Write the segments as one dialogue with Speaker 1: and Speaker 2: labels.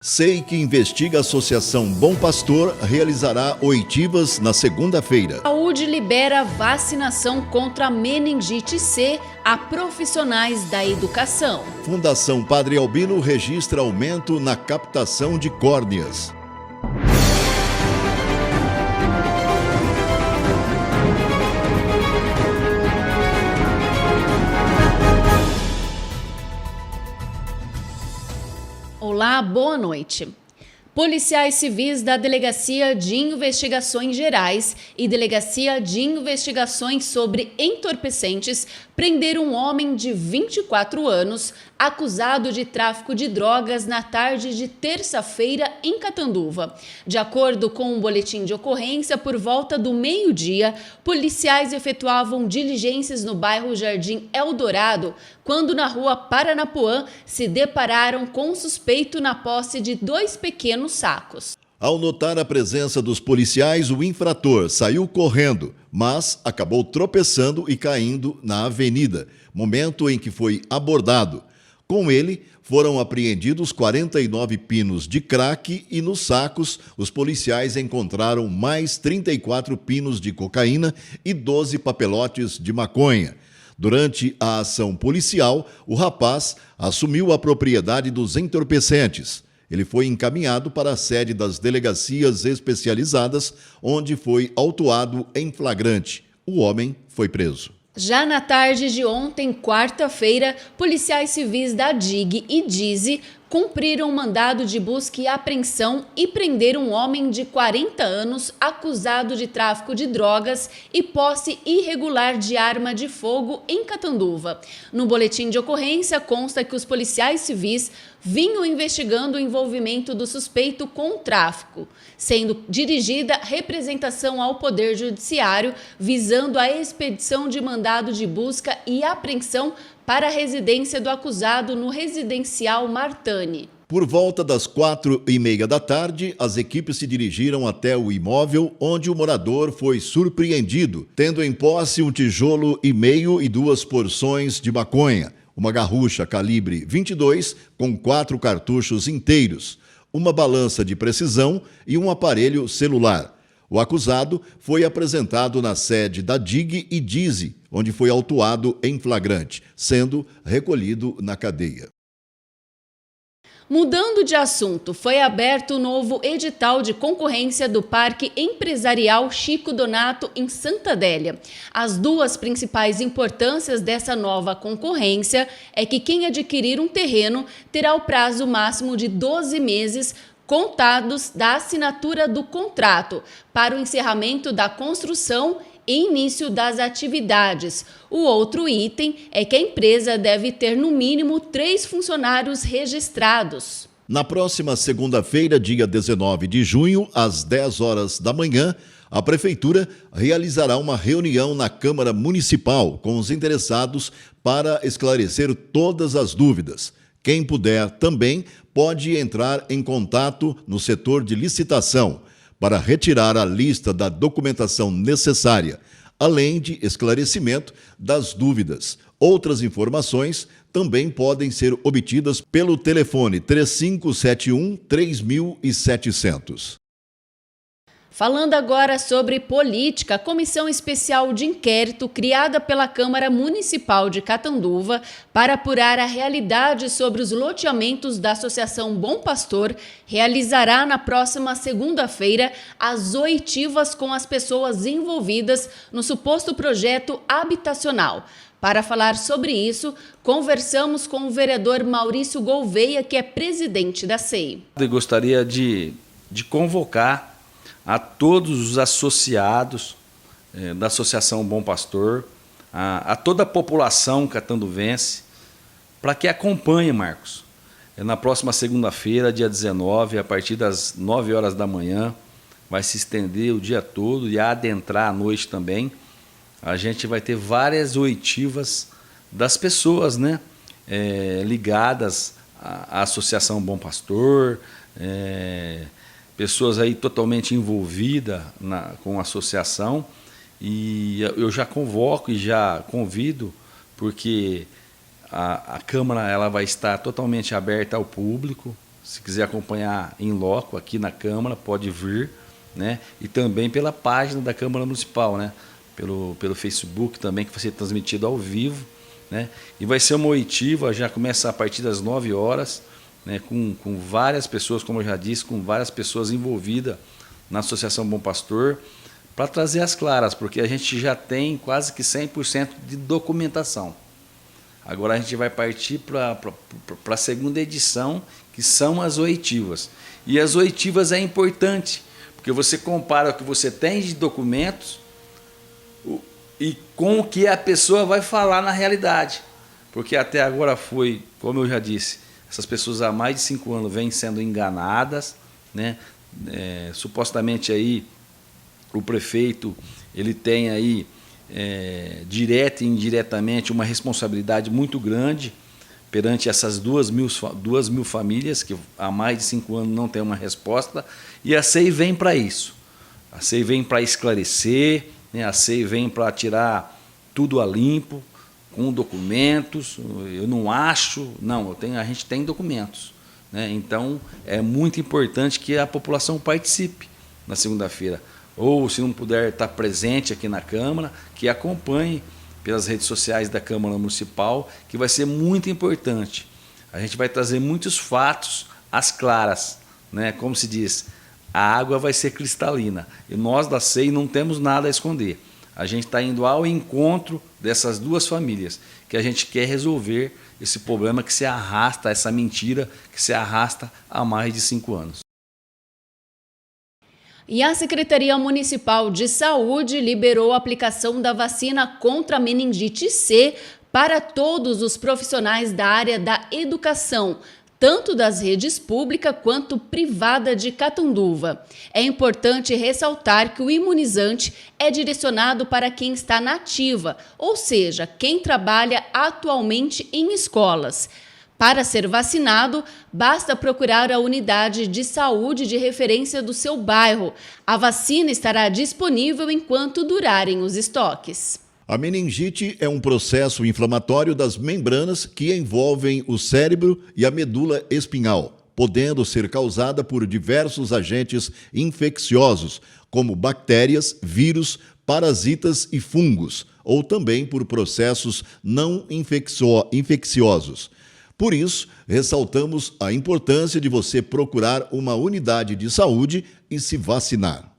Speaker 1: SEI, que investiga a Associação Bom Pastor, realizará oitivas na segunda-feira.
Speaker 2: Saúde libera vacinação contra a meningite C a profissionais da educação.
Speaker 1: Fundação Padre Albino registra aumento na captação de córneas.
Speaker 2: Olá, boa noite. Policiais civis da Delegacia de Investigações Gerais e Delegacia de Investigações sobre Entorpecentes prenderam um homem de 24 anos acusado de tráfico de drogas na tarde de terça-feira em Catanduva. De acordo com um boletim de ocorrência, por volta do meio-dia, policiais efetuavam diligências no bairro Jardim Eldorado, quando na rua Paranapuã se depararam com um suspeito na posse de 2 pequenos sacos.
Speaker 1: Ao notar a presença dos policiais, o infrator saiu correndo, mas acabou tropeçando e caindo na avenida, momento em que foi abordado. Com ele, foram apreendidos 49 pinos de crack e nos sacos os policiais encontraram mais 34 pinos de cocaína e 12 papelotes de maconha. Durante a ação policial, o rapaz assumiu a propriedade dos entorpecentes. Ele foi encaminhado para a sede das delegacias especializadas, onde foi autuado em flagrante. O homem foi preso.
Speaker 2: Já na tarde de ontem, quarta-feira, policiais civis da DIG e DIZI cumpriram mandado de busca e apreensão e prenderam um homem de 40 anos acusado de tráfico de drogas e posse irregular de arma de fogo em Catanduva. No boletim de ocorrência consta que os policiais civis vinham investigando o envolvimento do suspeito com o tráfico, sendo dirigida representação ao Poder Judiciário visando a expedição de mandado de busca e apreensão para a residência do acusado no residencial Martani.
Speaker 1: Por volta das 4h30 da tarde, as equipes se dirigiram até o imóvel onde o morador foi surpreendido, tendo em posse um tijolo e meio e 2 porções de maconha, uma garrucha calibre 22 com 4 cartuchos inteiros, uma balança de precisão e um aparelho celular. O acusado foi apresentado na sede da DIG e DIZI, onde foi autuado em flagrante, sendo recolhido na cadeia.
Speaker 2: Mudando de assunto, foi aberto o novo edital de concorrência do Parque Empresarial Chico Donato em Santa Adélia. As 2 principais importâncias dessa nova concorrência é que quem adquirir um terreno terá o prazo máximo de 12 meses contados da assinatura do contrato para o encerramento da construção e início das atividades. O outro item é que a empresa deve ter no mínimo 3 funcionários registrados.
Speaker 1: Na próxima segunda-feira, dia 19 de junho, às 10 horas da manhã, a Prefeitura realizará uma reunião na Câmara Municipal com os interessados para esclarecer todas as dúvidas. Quem puder também pode entrar em contato no setor de licitação para retirar a lista da documentação necessária, além de esclarecimento das dúvidas. Outras informações também podem ser obtidas pelo telefone 3571-3700.
Speaker 2: Falando agora sobre política, a Comissão Especial de Inquérito criada pela Câmara Municipal de Catanduva para apurar a realidade sobre os loteamentos da Associação Bom Pastor realizará na próxima segunda-feira as oitivas com as pessoas envolvidas no suposto projeto habitacional. Para falar sobre isso, conversamos com o vereador Maurício Gouveia, que é presidente da SEI.
Speaker 3: Eu gostaria de convocar a todos os associados da Associação Bom Pastor, a toda a população catanduvense, para que acompanhe, Marcos. Na próxima segunda-feira, dia 19, a partir das 9 horas da manhã, vai se estender o dia todo e adentrar à noite também. A gente vai ter várias oitivas das pessoas, né, ligadas à Associação Bom Pastor, pessoas aí totalmente envolvidas com a associação, e eu já convoco e já convido, porque a Câmara ela vai estar totalmente aberta ao público, Se quiser acompanhar em loco aqui na Câmara, pode vir, né? E também pela página da Câmara Municipal, né? Pelo Facebook também, que vai ser transmitido ao vivo, né? E vai ser uma oitiva, já começa a partir das 9 horas, né? Com várias pessoas, como eu já disse, com várias pessoas envolvidas na Associação Bom Pastor, para trazer as claras, porque a gente já tem quase que 100% de documentação. Agora a gente vai partir para a segunda edição, que são as oitivas. E as oitivas é importante, porque você compara o que você tem de documentos e com o que a pessoa vai falar na realidade. Porque até agora foi, como eu já disse, essas pessoas há mais de 5 anos vêm sendo enganadas, né? Supostamente aí o prefeito ele tem aí direta e indiretamente uma responsabilidade muito grande perante essas 2 mil famílias que há mais de 5 anos não tem uma resposta, e a SEI vem para isso. A SEI vem para esclarecer, né? A SEI vem para tirar tudo a limpo, com documentos. Eu não acho, não, a gente tem documentos, né? Então é muito importante que a população participe na segunda-feira, ou se não puder estar presente aqui na Câmara, que acompanhe pelas redes sociais da Câmara Municipal, que vai ser muito importante. A gente vai trazer muitos fatos às claras, né? Como se diz, a água vai ser cristalina, e nós da SEI não temos nada a esconder. A gente está indo ao encontro dessas 2 famílias, que a gente quer resolver esse problema que se arrasta, essa mentira que se arrasta há mais de 5 anos.
Speaker 2: E a Secretaria Municipal de Saúde liberou a aplicação da vacina contra a meningite C para todos os profissionais da área da educação, tanto das redes pública quanto privada de Catanduva. É importante ressaltar que o imunizante é direcionado para quem está na ativa, ou seja, quem trabalha atualmente em escolas. Para ser vacinado, basta procurar a unidade de saúde de referência do seu bairro. A vacina estará disponível enquanto durarem os estoques.
Speaker 1: A meningite é um processo inflamatório das membranas que envolvem o cérebro e a medula espinhal, podendo ser causada por diversos agentes infecciosos, como bactérias, vírus, parasitas e fungos, ou também por processos não infecciosos. Por isso, ressaltamos a importância de você procurar uma unidade de saúde e se vacinar.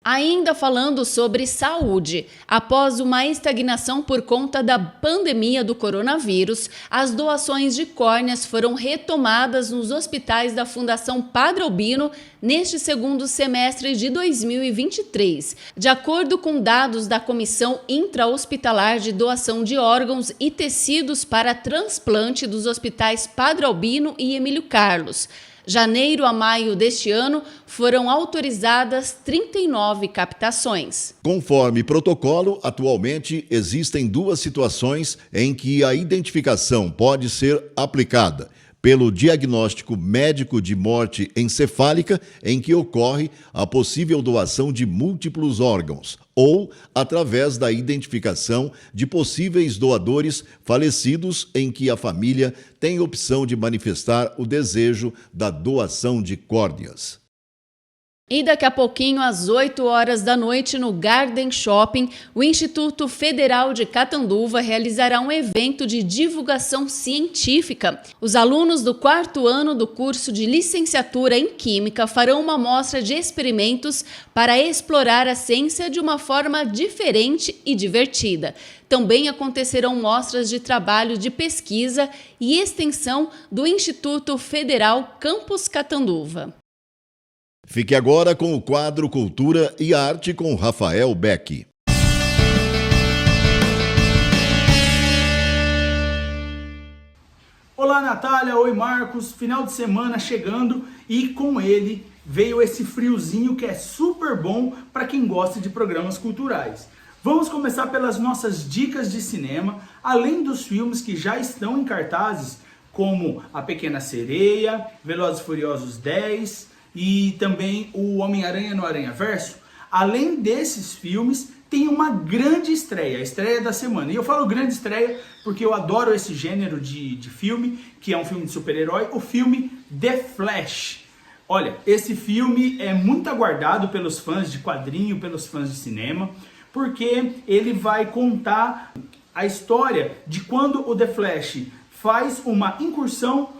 Speaker 2: Ainda falando sobre saúde, após uma estagnação por conta da pandemia do coronavírus, as doações de córneas foram retomadas nos hospitais da Fundação Padre Albino neste segundo semestre de 2023. De acordo com dados da Comissão Intra-Hospitalar de Doação de Órgãos e Tecidos para Transplante dos hospitais Padre Albino e Emílio Carlos, janeiro a maio deste ano, foram autorizadas 39 captações.
Speaker 1: Conforme protocolo, atualmente existem 2 situações em que a identificação pode ser aplicada: pelo diagnóstico médico de morte encefálica, em que ocorre a possível doação de múltiplos órgãos, ou através da identificação de possíveis doadores falecidos, em que a família tem opção de manifestar o desejo da doação de córneas.
Speaker 2: E daqui a pouquinho, às 8 horas da noite, no Garden Shopping, o Instituto Federal de Catanduva realizará um evento de divulgação científica. Os alunos do 4º ano do curso de licenciatura em Química farão uma mostra de experimentos para explorar a ciência de uma forma diferente e divertida. Também acontecerão mostras de trabalho de pesquisa e extensão do Instituto Federal Campus Catanduva.
Speaker 1: Fique agora com o quadro Cultura e Arte com Rafael Beck.
Speaker 4: Olá, Natália. Oi, Marcos. Final de semana chegando e com ele veio esse friozinho que é super bom para quem gosta de programas culturais. Vamos começar pelas nossas dicas de cinema, além dos filmes que já estão em cartazes, como A Pequena Sereia, Velozes e Furiosos 10... e também o Homem-Aranha no Aranhaverso. Além desses filmes, tem uma grande estreia, a estreia da semana. E eu falo grande estreia porque eu adoro esse gênero de filme, que é um filme de super-herói, o filme The Flash. Olha, esse filme é muito aguardado pelos fãs de quadrinho, pelos fãs de cinema, porque ele vai contar a história de quando o The Flash faz uma incursão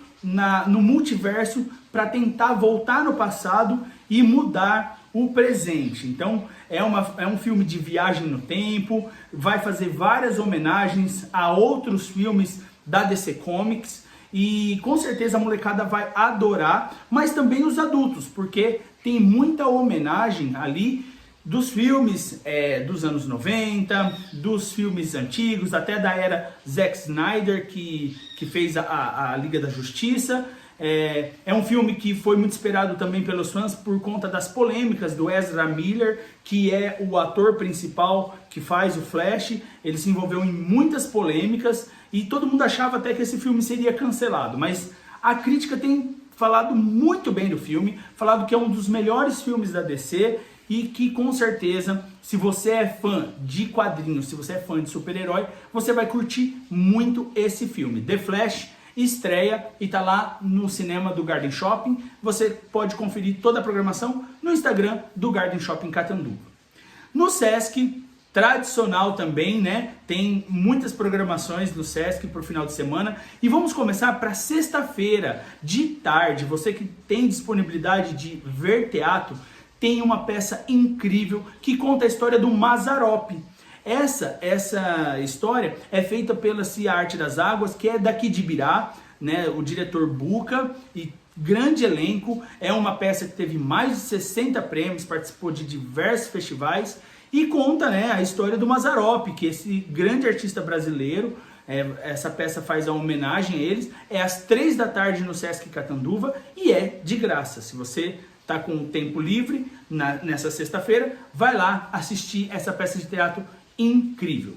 Speaker 4: no multiverso para tentar voltar no passado e mudar o presente. Então é um filme de viagem no tempo, vai fazer várias homenagens a outros filmes da DC Comics e com certeza a molecada vai adorar, mas também os adultos, porque tem muita homenagem ali dos filmes dos anos 90, dos filmes antigos, até da era Zack Snyder, que fez a Liga da Justiça. É um filme que foi muito esperado também pelos fãs por conta das polêmicas do Ezra Miller, que é o ator principal que faz o Flash. Ele se envolveu em muitas polêmicas e todo mundo achava até que esse filme seria cancelado, mas a crítica tem falado muito bem do filme, falado que é um dos melhores filmes da DC e que com certeza, se você é fã de quadrinhos, se você é fã de super-herói, você vai curtir muito esse filme. The Flash estreia e tá lá no cinema do Garden Shopping. Você pode conferir toda a programação no Instagram do Garden Shopping Catanduva. No Sesc, tradicional também, né? Tem muitas programações no Sesc para o final de semana. E vamos começar para sexta-feira de tarde. Você que tem disponibilidade de ver teatro, tem uma peça incrível que conta a história do Mazzaropi. Essa história é feita pela Cia Arte das Águas, que é daqui de Ibirá, né? O diretor Buca e grande elenco. É uma peça que teve mais de 60 prêmios, participou de diversos festivais e conta, né, a história do Mazzaropi, que é esse grande artista brasileiro. Essa peça faz a homenagem a eles. É às 3 da tarde no Sesc Catanduva e é de graça. Se você está com o tempo livre nessa sexta-feira, vai lá assistir essa peça de teatro incrível.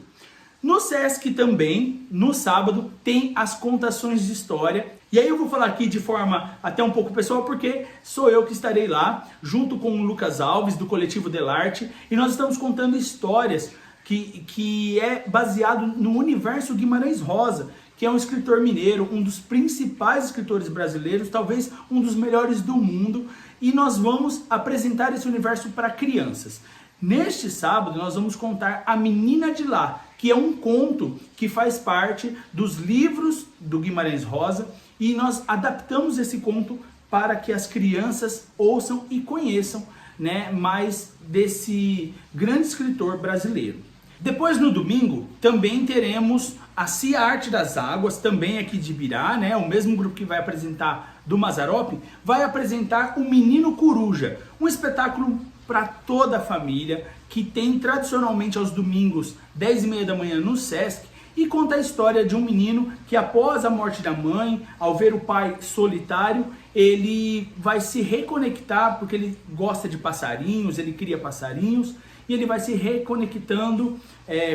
Speaker 4: No Sesc também, no sábado, tem as contações de história. E aí eu vou falar aqui de forma até um pouco pessoal, porque sou eu que estarei lá, junto com o Lucas Alves, do Coletivo Delarte, e nós estamos contando histórias que é baseado no universo Guimarães Rosa, que é um escritor mineiro, um dos principais escritores brasileiros, talvez um dos melhores do mundo, e nós vamos apresentar esse universo para crianças. Neste sábado nós vamos contar A Menina de Lá, que é um conto que faz parte dos livros do Guimarães Rosa, e nós adaptamos esse conto para que as crianças ouçam e conheçam, né, mais desse grande escritor brasileiro. Depois, no domingo, também teremos a Cia Arte das Águas, também aqui de Ibirá, né? O mesmo grupo que vai apresentar do Mazzaropi, vai apresentar o Menino Coruja, um espetáculo para toda a família, que tem tradicionalmente aos domingos, 10h30 da manhã no Sesc, e conta a história de um menino que, após a morte da mãe, ao ver o pai solitário, ele vai se reconectar, porque ele gosta de passarinhos, ele cria passarinhos, e ele vai se reconectando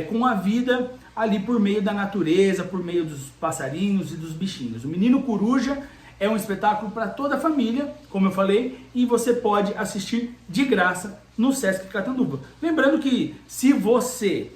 Speaker 4: com a vida ali por meio da natureza, por meio dos passarinhos e dos bichinhos. O Menino Coruja é um espetáculo para toda a família, como eu falei, e você pode assistir de graça no Sesc Catanduva. Lembrando que se você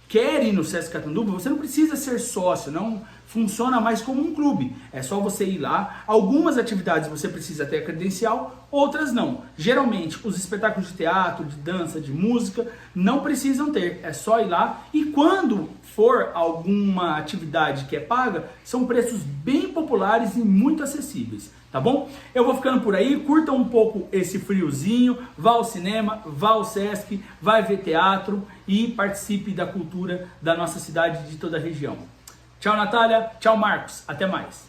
Speaker 4: quer ir no Sesc Catanduva, você não precisa ser sócio, não funciona mais como um clube. É só você ir lá. Algumas atividades você precisa ter credencial, outras não. Geralmente, os espetáculos de teatro, de dança, de música, não precisam ter. É só ir lá. E quando for alguma atividade que é paga, são preços bem populares e muito acessíveis. Tá bom? Eu vou ficando por aí. Curta um pouco esse friozinho. Vá ao cinema, vá ao Sesc, vai ver teatro e participe da cultura da nossa cidade e de toda a região. Tchau, Natália. Tchau, Marcos. Até mais.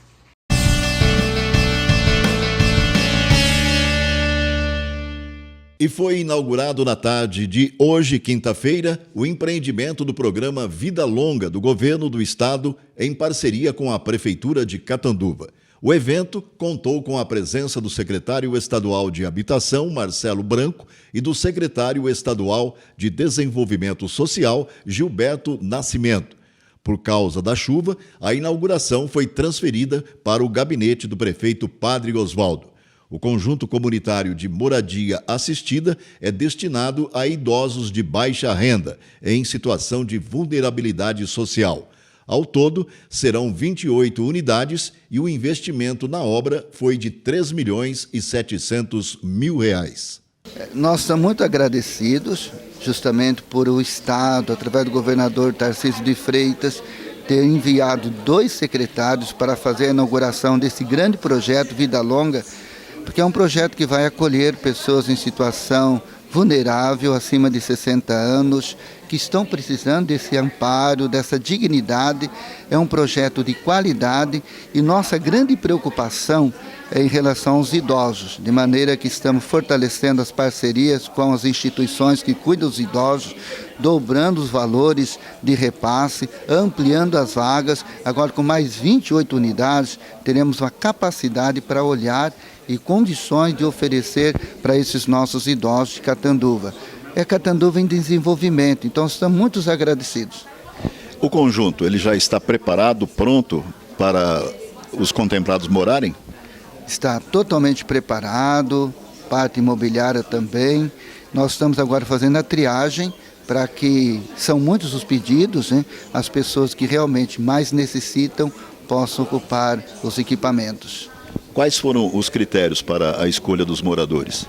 Speaker 1: E foi inaugurado na tarde de hoje, quinta-feira, o empreendimento do programa Vida Longa do Governo do Estado, em parceria com a Prefeitura de Catanduva. O evento contou com a presença do secretário estadual de Habitação, Marcelo Branco, e do secretário estadual de Desenvolvimento Social, Gilberto Nascimento. Por causa da chuva, a inauguração foi transferida para o gabinete do prefeito Padre Osvaldo. O conjunto comunitário de moradia assistida é destinado a idosos de baixa renda, em situação de vulnerabilidade social. Ao todo, serão 28 unidades e o investimento na obra foi de R$ 3.700.000.
Speaker 5: Nós estamos muito agradecidos, justamente por o Estado, através do governador Tarcísio de Freitas, ter enviado 2 secretários para fazer a inauguração desse grande projeto Vida Longa, porque é um projeto que vai acolher pessoas em situação vulnerável, acima de 60 anos, que estão precisando desse amparo, dessa dignidade. É um projeto de qualidade e nossa grande preocupação é em relação aos idosos, de maneira que estamos fortalecendo as parcerias com as instituições que cuidam dos idosos, dobrando os valores de repasse, ampliando as vagas. Agora, com mais 28 unidades, teremos uma capacidade para olhar e condições de oferecer para esses nossos idosos de Catanduva. É Catanduva em desenvolvimento, então estamos muito agradecidos.
Speaker 6: O conjunto, ele já está preparado, pronto para os contemplados morarem?
Speaker 5: Está totalmente preparado, parte imobiliária também. Nós estamos agora fazendo a triagem para que, são muitos os pedidos, né? As pessoas que realmente mais necessitam possam ocupar os equipamentos.
Speaker 6: Quais foram os critérios para a escolha dos moradores?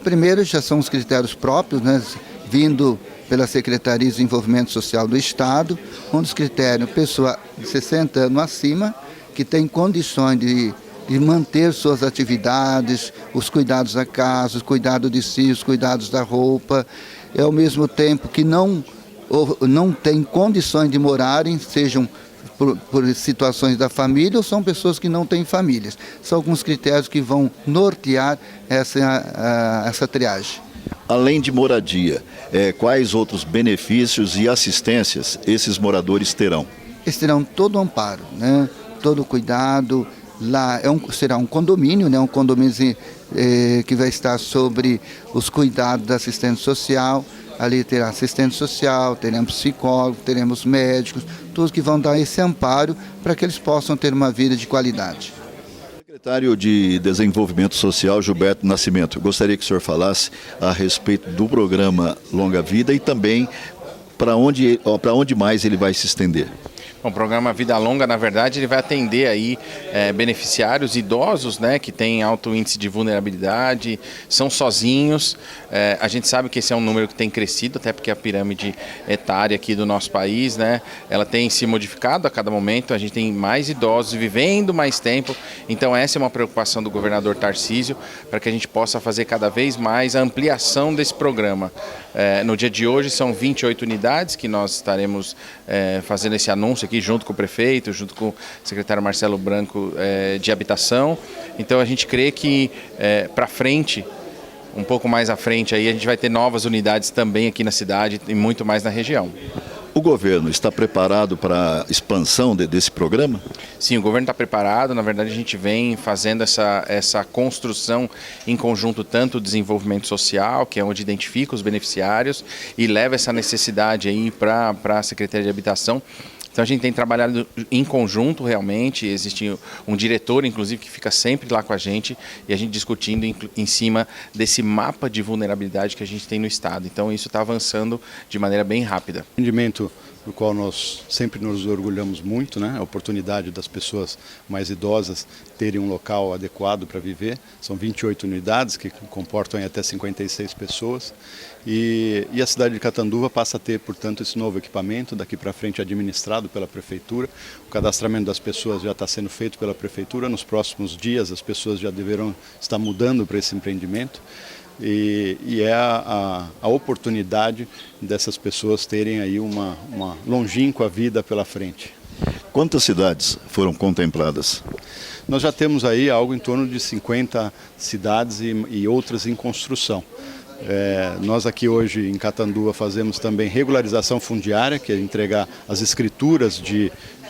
Speaker 5: Primeiro, já são os critérios próprios, né? Vindo pela Secretaria de Desenvolvimento Social do Estado. Um dos critérios, pessoa de 60 anos acima, que tem condições de manter suas atividades, os cuidados da casa, os cuidados de si, os cuidados da roupa, e ao mesmo tempo que não tem condições de morarem, sejam por situações da família ou são pessoas que não têm famílias. São alguns critérios que vão nortear essa triagem.
Speaker 6: Além de moradia, quais outros benefícios e assistências esses moradores terão?
Speaker 5: Eles terão todo o amparo, né? Todo o cuidado. Lá será um condomínio, né? Um condomínio que vai estar sobre os cuidados da assistente social. Ali terá assistente social, teremos psicólogo, teremos médicos, todos que vão dar esse amparo para que eles possam ter uma vida de qualidade.
Speaker 6: Secretário de Desenvolvimento Social, Gilberto Nascimento, gostaria que o senhor falasse a respeito do programa Longa Vida e também para onde mais ele vai se estender.
Speaker 7: Bom, o programa Vida Longa, na verdade, ele vai atender aí beneficiários idosos, né, que têm alto índice de vulnerabilidade, são sozinhos. A gente sabe que esse é um número que tem crescido, até porque a pirâmide etária aqui do nosso país, né, ela tem se modificado a cada momento. A gente tem mais idosos vivendo mais tempo. Então essa é uma preocupação do governador Tarcísio, para que a gente possa fazer cada vez mais a ampliação desse programa. No dia de hoje são 28 unidades que nós estaremos fazendo esse anúncio aqui junto com o prefeito, junto com o secretário Marcelo Branco de Habitação. Então a gente crê que para frente, um pouco mais à frente, aí a gente vai ter novas unidades também aqui na cidade e muito mais na região.
Speaker 6: O governo está preparado para a expansão desse programa?
Speaker 7: Sim, o governo está preparado. Na verdade, a gente vem fazendo essa construção em conjunto, tanto o desenvolvimento social, que é onde identifica os beneficiários e leva essa necessidade aí para a Secretaria de Habitação. Então a gente tem trabalhado em conjunto realmente, existe um diretor inclusive que fica sempre lá com a gente e a gente discutindo em cima desse mapa de vulnerabilidade que a gente tem no estado. Então isso está avançando de maneira bem rápida.
Speaker 8: Empreendimento do qual nós sempre nos orgulhamos muito, né? A oportunidade das pessoas mais idosas terem um local adequado para viver. São 28 unidades que comportam até 56 pessoas e a cidade de Catanduva passa a ter, portanto, esse novo equipamento daqui para frente administrado pela prefeitura. O cadastramento das pessoas já está sendo feito pela prefeitura. Nos próximos dias as pessoas já deverão estar mudando para esse empreendimento. E é a oportunidade dessas pessoas terem aí uma longínqua vida pela frente.
Speaker 6: Quantas cidades foram contempladas?
Speaker 8: Nós já temos aí algo em torno de 50 cidades e outras em construção. Nós aqui hoje em Catanduva fazemos também regularização fundiária, que é entregar as escrituras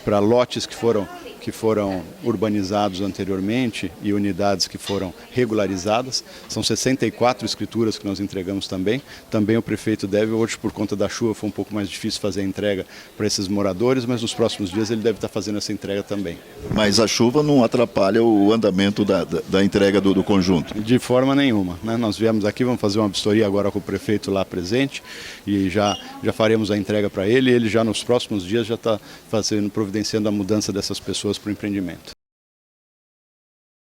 Speaker 8: para lotes que foram que foram urbanizados anteriormente e unidades que foram regularizadas. São 64 escrituras que nós entregamos também. Também o prefeito deve, hoje por conta da chuva foi um pouco mais difícil fazer a entrega para esses moradores, mas nos próximos dias ele deve estar fazendo essa entrega também.
Speaker 6: Mas a chuva não atrapalha o andamento da entrega do conjunto?
Speaker 8: De forma nenhuma, né? Nós viemos aqui, vamos fazer uma vistoria agora com o prefeito lá presente e já faremos a entrega para ele. Ele já nos próximos dias já está providenciando a mudança dessas pessoas para o empreendimento.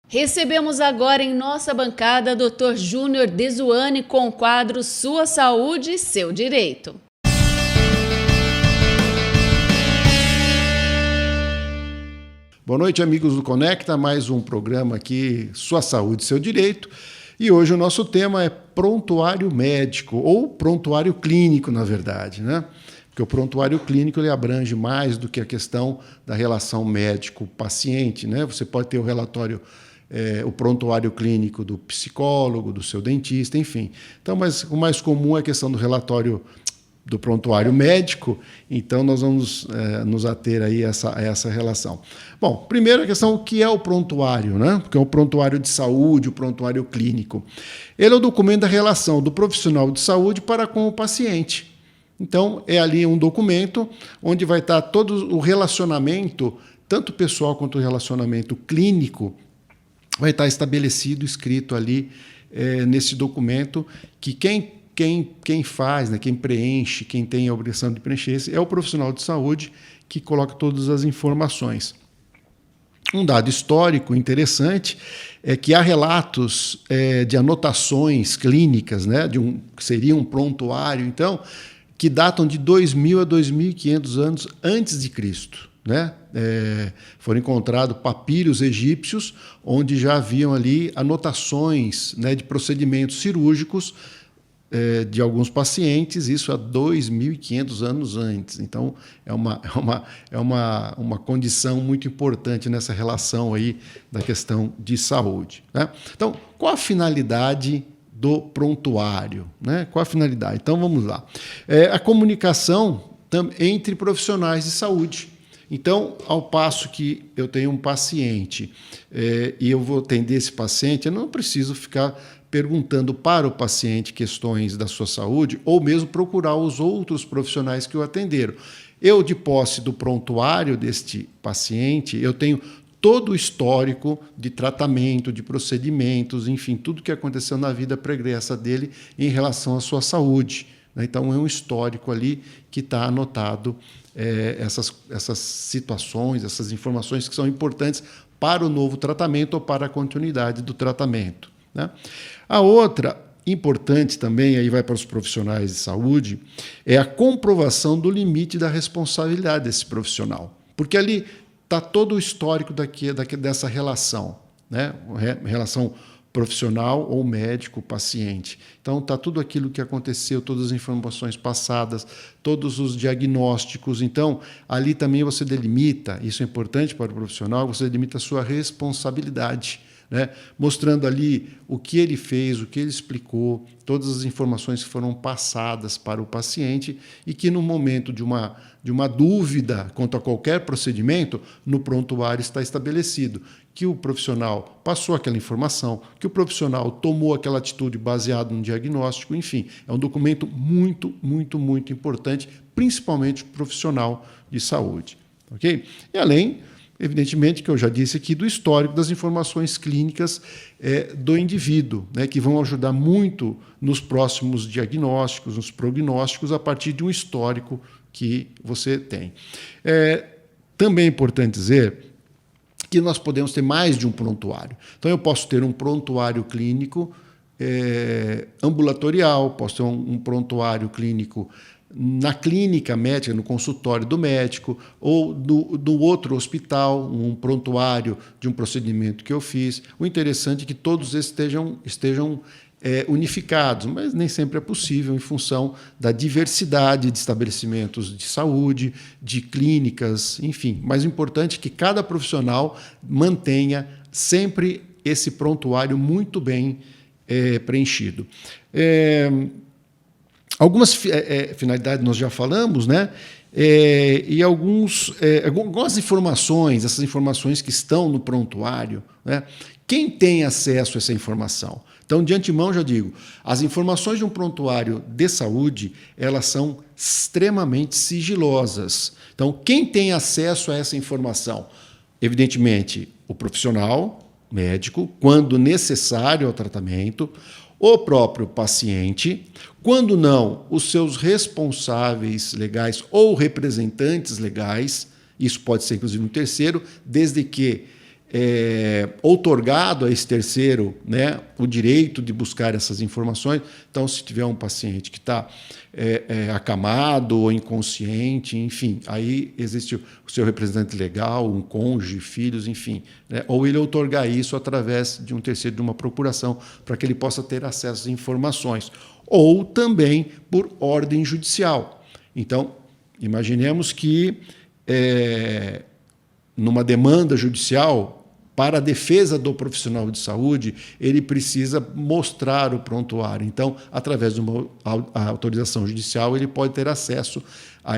Speaker 2: Recebemos agora em nossa bancada Dr. Júnior Dezuani com o quadro Sua Saúde, Seu Direito.
Speaker 9: Boa noite, amigos do Conecta, mais um programa aqui, Sua Saúde, Seu Direito. E hoje o nosso tema é prontuário médico, ou prontuário clínico, na verdade, né? Porque o prontuário clínico ele abrange mais do que a questão da relação médico-paciente, né? Você pode ter o relatório, o prontuário clínico do psicólogo, do seu dentista, enfim. Então, mas o mais comum é a questão do relatório do prontuário médico, então nós vamos nos ater aí a essa relação. Bom, primeiro a questão, o que é o prontuário, né? Porque é o prontuário de saúde, o prontuário clínico. Ele é o documento da relação do profissional de saúde para com o paciente. Então, é ali um documento onde vai estar todo o relacionamento, tanto pessoal quanto o relacionamento clínico, vai estar estabelecido, escrito ali nesse documento, que quem faz, né, quem preenche, quem tem a obrigação de preencher é o profissional de saúde que coloca todas as informações. Um dado histórico interessante é que há relatos de anotações clínicas, né, que seria um prontuário, então, que datam de 2.000 a 2.500 anos antes de Cristo. Né? Foram encontrados papiros egípcios onde já haviam ali anotações, né, de procedimentos cirúrgicos de alguns pacientes, isso há 2.500 anos antes. Então, é uma condição muito importante nessa relação aí da questão de saúde. Né? Então, qual a finalidade do prontuário? Né? Qual a finalidade? Então, vamos lá. A comunicação entre profissionais de saúde. Então, ao passo que eu tenho um paciente e eu vou atender esse paciente, eu não preciso ficar perguntando para o paciente questões da sua saúde ou mesmo procurar os outros profissionais que o atenderam. Eu, de posse do prontuário deste paciente, eu tenho todo o histórico de tratamento, de procedimentos, enfim, tudo que aconteceu na vida pregressa dele em relação à sua saúde. Então, é um histórico ali que está anotado essas situações, essas informações que são importantes para o novo tratamento ou para a continuidade do tratamento. Né? A outra importante também, aí vai para os profissionais de saúde, é a comprovação do limite da responsabilidade desse profissional. Porque ali está todo o histórico dessa relação, né? Relação profissional ou médico-paciente. Então, está tudo aquilo que aconteceu, todas as informações passadas, todos os diagnósticos. Então, ali também você delimita, isso é importante para o profissional, você delimita a sua responsabilidade, né? Mostrando ali o que ele fez, o que ele explicou, todas as informações que foram passadas para o paciente e que, no momento de uma dúvida quanto a qualquer procedimento, no prontuário está estabelecido que o profissional passou aquela informação, que o profissional tomou aquela atitude baseada no diagnóstico, enfim, é um documento muito, muito, muito importante, principalmente para o profissional de saúde. Okay? E além, evidentemente, que eu já disse aqui, do histórico das informações clínicas do indivíduo, né, que vão ajudar muito nos próximos diagnósticos, nos prognósticos, a partir de um histórico que você tem. Também é importante dizer que nós podemos ter mais de um prontuário. Então, eu posso ter um prontuário clínico ambulatorial, posso ter um prontuário clínico na clínica médica, no consultório do médico, ou do outro hospital, um prontuário de um procedimento que eu fiz. O interessante é que todos estejam unificados, mas nem sempre é possível em função da diversidade de estabelecimentos de saúde, de clínicas, enfim. Mas o importante é que cada profissional mantenha sempre esse prontuário muito bem preenchido. Algumas finalidades nós já falamos, né? e algumas informações, essas informações que estão no prontuário, né? Quem tem acesso a essa informação? Então, de antemão, já digo, as informações de um prontuário de saúde, elas são extremamente sigilosas. Então, quem tem acesso a essa informação? Evidentemente, o profissional médico, quando necessário ao tratamento, o próprio paciente, quando não, os seus responsáveis legais ou representantes legais, isso pode ser inclusive um terceiro, desde que outorgado a esse terceiro, né, o direito de buscar essas informações. Então, se tiver um paciente que está acamado ou inconsciente, enfim, aí existe o seu representante legal, um cônjuge, filhos, enfim, né, ou ele outorgar isso através de um terceiro, de uma procuração, para que ele possa ter acesso às informações, ou também por ordem judicial. Então, imaginemos que numa demanda judicial, para a defesa do profissional de saúde, ele precisa mostrar o prontuário. Então, através de uma autorização judicial, ele pode ter acesso a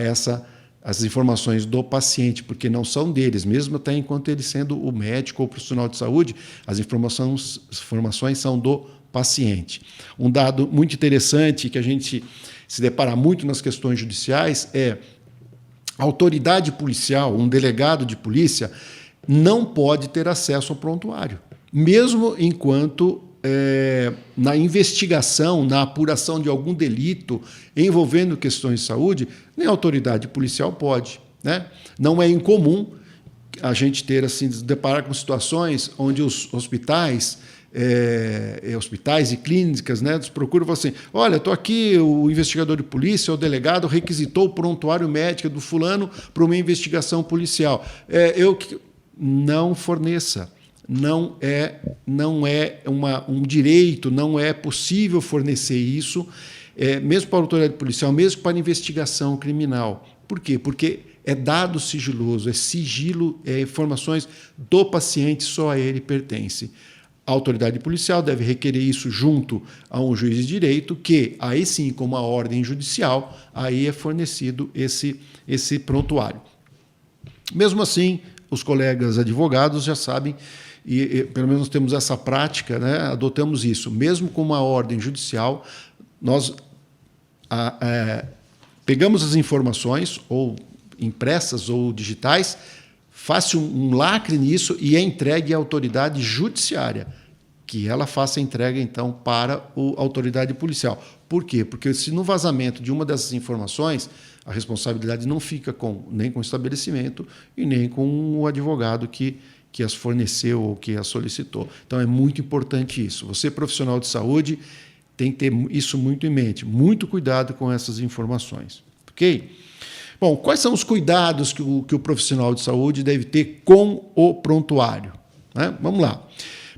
Speaker 9: as informações do paciente, porque não são deles, mesmo até enquanto ele sendo o médico ou o profissional de saúde, as informações são do paciente. Um dado muito interessante que a gente se depara muito nas questões judiciais é a autoridade policial, um delegado de polícia, não pode ter acesso ao prontuário, mesmo enquanto na investigação, na apuração de algum delito envolvendo questões de saúde, nem a autoridade policial pode, né? Não é incomum a gente ter assim, se deparar com situações onde os hospitais e clínicas, né, procuram e falam assim: olha, estou aqui, o investigador de polícia, o delegado requisitou o prontuário médico do fulano para uma investigação policial. Não forneça. Não é um direito, não é possível fornecer isso, mesmo para a autoridade policial, mesmo para a investigação criminal. Por quê? Porque é dado sigiloso, é sigilo, informações do paciente, só a ele pertence. A autoridade policial deve requerer isso junto a um juiz de direito, que, aí sim, como a ordem judicial, aí é fornecido esse prontuário. Mesmo assim, os colegas advogados já sabem, e pelo menos temos essa prática, né, adotamos isso. Mesmo com uma ordem judicial, nós pegamos as informações, ou impressas ou digitais, faça um lacre nisso e é entregue à autoridade judiciária, que ela faça a entrega, então, para a autoridade policial. Por quê? Porque se no vazamento de uma dessas informações, a responsabilidade não fica nem com o estabelecimento e nem com o advogado que as forneceu ou que as solicitou. Então, é muito importante isso. Você, profissional de saúde, tem que ter isso muito em mente. Muito cuidado com essas informações. Ok? Bom, quais são os cuidados que o profissional de saúde deve ter com o prontuário? Né? Vamos lá.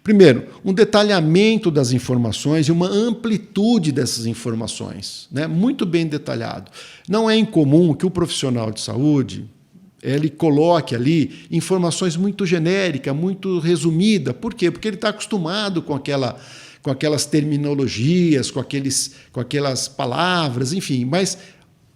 Speaker 9: Primeiro, um detalhamento das informações e uma amplitude dessas informações, né? Muito bem detalhado. Não é incomum que o profissional de saúde ele coloque ali informações muito genéricas, muito resumidas. Por quê? Porque ele está acostumado com aquelas terminologias, com aquelas palavras, enfim, mas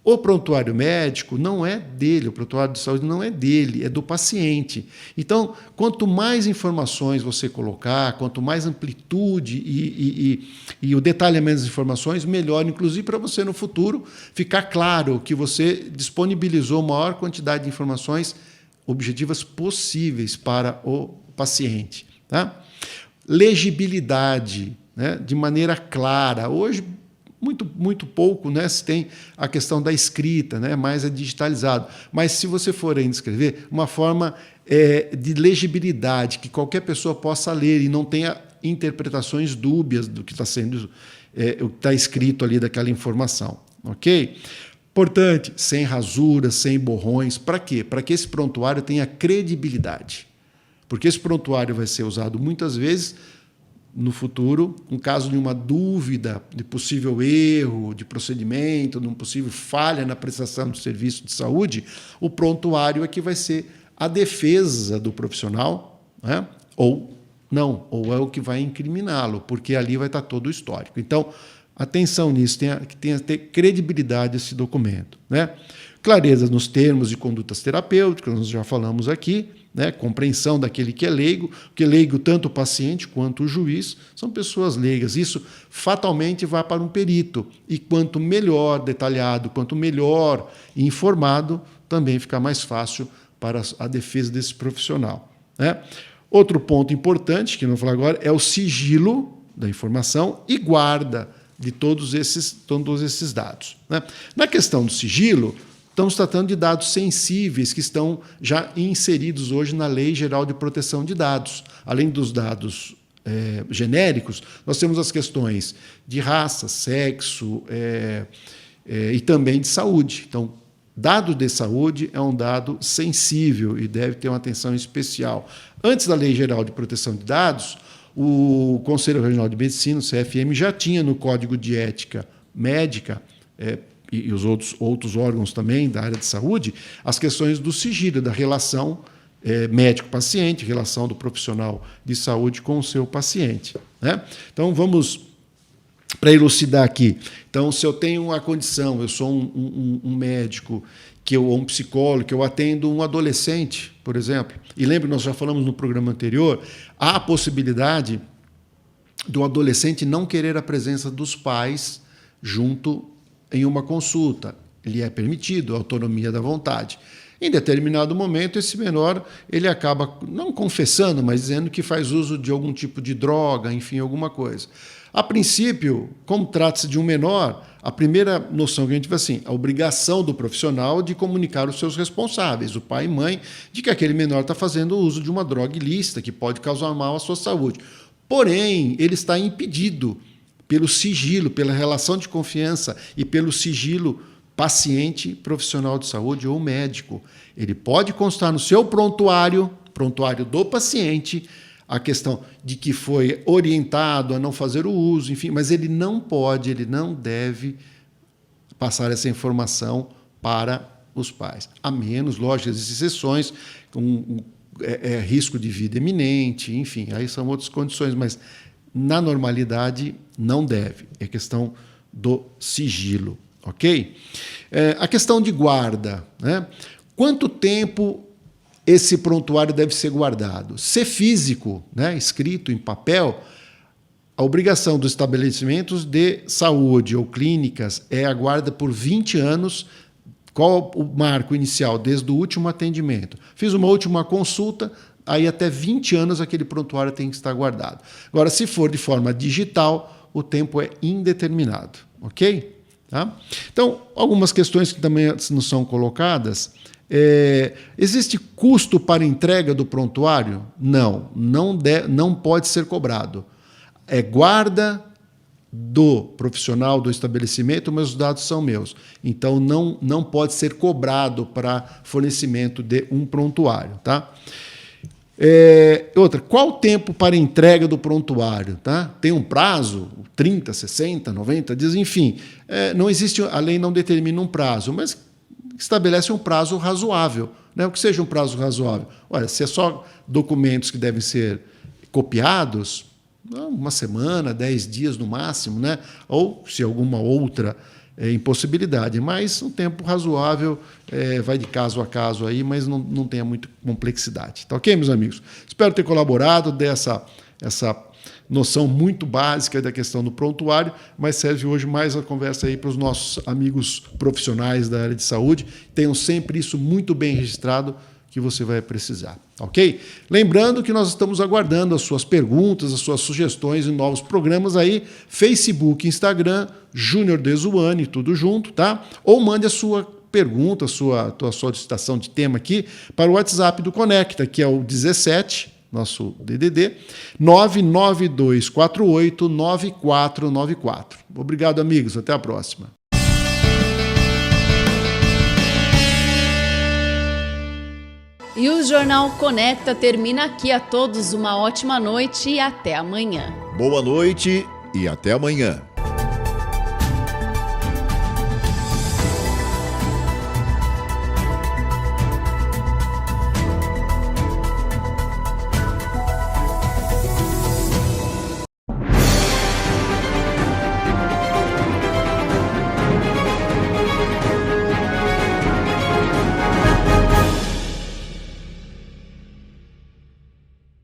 Speaker 9: o prontuário médico não é dele, o prontuário de saúde não é dele, é do paciente. Então, quanto mais informações você colocar, quanto mais amplitude e o detalhamento das informações, melhor, inclusive para você no futuro ficar claro que você disponibilizou a maior quantidade de informações objetivas possíveis para o paciente. Tá? Legibilidade, né, de maneira clara. Hoje, muito pouco, né, se tem a questão da escrita, né, mais é digitalizado. Mas se você for ainda escrever, uma forma de legibilidade, que qualquer pessoa possa ler e não tenha interpretações dúbias do que está sendo, o que está escrito ali daquela informação. Ok? Importante, sem rasuras, sem borrões. Para quê? Para que esse prontuário tenha credibilidade. Porque esse prontuário vai ser usado muitas vezes no futuro, em caso de uma dúvida de possível erro de procedimento, de uma possível falha na prestação do serviço de saúde, o prontuário é que vai ser a defesa do profissional, né? Ou não, ou é o que vai incriminá-lo, porque ali vai estar todo o histórico. Então, Atenção nisso, que tenha ter credibilidade esse documento, né? Clareza nos termos de condutas terapêuticas, nós já falamos aqui, né? Compreensão daquele que é leigo, porque leigo tanto o paciente quanto o juiz são pessoas leigas. Isso fatalmente vai para um perito, e quanto melhor detalhado, quanto melhor informado, também fica mais fácil para a defesa desse profissional, né? Outro ponto importante, que não vou falar agora, é o sigilo da informação e guarda de todos esses dados, né? Na questão do sigilo, estamos tratando de dados sensíveis que estão já inseridos hoje na Lei Geral de Proteção de Dados. Além dos dados genéricos, nós temos as questões de raça, sexo e também de saúde. Então, dado de saúde é um dado sensível e deve ter uma atenção especial. Antes da Lei Geral de Proteção de Dados, o Conselho Regional de Medicina, o CFM, já tinha no Código de Ética Médica e os outros órgãos também da área de saúde, as questões do sigilo, da relação médico-paciente, relação do profissional de saúde com o seu paciente, né? Então, vamos para elucidar aqui. Então, se eu tenho uma condição, eu sou um médico, ou um psicólogo, que eu atendo um adolescente, por exemplo, e lembra, nós já falamos no programa anterior, há a possibilidade do adolescente não querer a presença dos pais junto em uma consulta. Ele é permitido, a autonomia da vontade. Em determinado momento, esse menor ele acaba não confessando, mas dizendo que faz uso de algum tipo de droga, enfim, alguma coisa. A princípio, como trata-se de um menor, a primeira noção que a gente vê assim, a obrigação do profissional de comunicar os seus responsáveis, o pai e mãe, de que aquele menor está fazendo uso de uma droga ilícita que pode causar mal à sua saúde. Porém, ele está impedido pelo sigilo, pela relação de confiança e pelo sigilo paciente, profissional de saúde ou médico. Ele pode constar no seu prontuário do paciente, a questão de que foi orientado a não fazer o uso, enfim, mas ele não deve passar essa informação para os pais. A menos, lógico, existem exceções, risco de vida iminente, enfim, aí são outras condições, mas na normalidade não deve. É questão do sigilo, ok? A questão de guarda, né? Quanto tempo esse prontuário deve ser guardado? Se físico, né, escrito em papel, a obrigação dos estabelecimentos de saúde ou clínicas é a guarda por 20 anos. Qual o marco inicial? Desde o último atendimento. Fiz uma última consulta, aí até 20 anos aquele prontuário tem que estar guardado. Agora, se for de forma digital, o tempo é indeterminado, ok? Tá? Então, algumas questões que também não são colocadas. Existe custo para entrega do prontuário? Não pode ser cobrado. É guarda do profissional do estabelecimento, mas os dados são meus. Então, não pode ser cobrado para fornecimento de um prontuário. Tá? Outra, qual o tempo para entrega do prontuário? Tá? Tem um prazo, 30, 60, 90 dias, enfim. Não existe, a lei não determina um prazo, mas estabelece um prazo razoável, né? O que seja um prazo razoável? Olha, se é só documentos que devem ser copiados, uma semana, 10 dias no máximo, né? Ou se alguma outra impossibilidade, mas um tempo razoável, vai de caso a caso aí, mas não tenha muita complexidade. Tá ok, meus amigos? Espero ter colaborado dessa noção muito básica da questão do prontuário, mas serve hoje mais a conversa aí para os nossos amigos profissionais da área de saúde. Tenham sempre isso muito bem registrado que você vai precisar, ok? Lembrando que nós estamos aguardando as suas perguntas, as suas sugestões em novos programas aí, Facebook, Instagram, Júnior Dezuani, tudo junto, tá? Ou mande a sua pergunta, a sua solicitação de tema aqui para o WhatsApp do Conecta, que é o 17, nosso DDD, 992489494. Obrigado, amigos. Até a próxima.
Speaker 2: E o Jornal Conecta termina aqui. A todos uma ótima noite e até amanhã.
Speaker 1: Boa noite e até amanhã.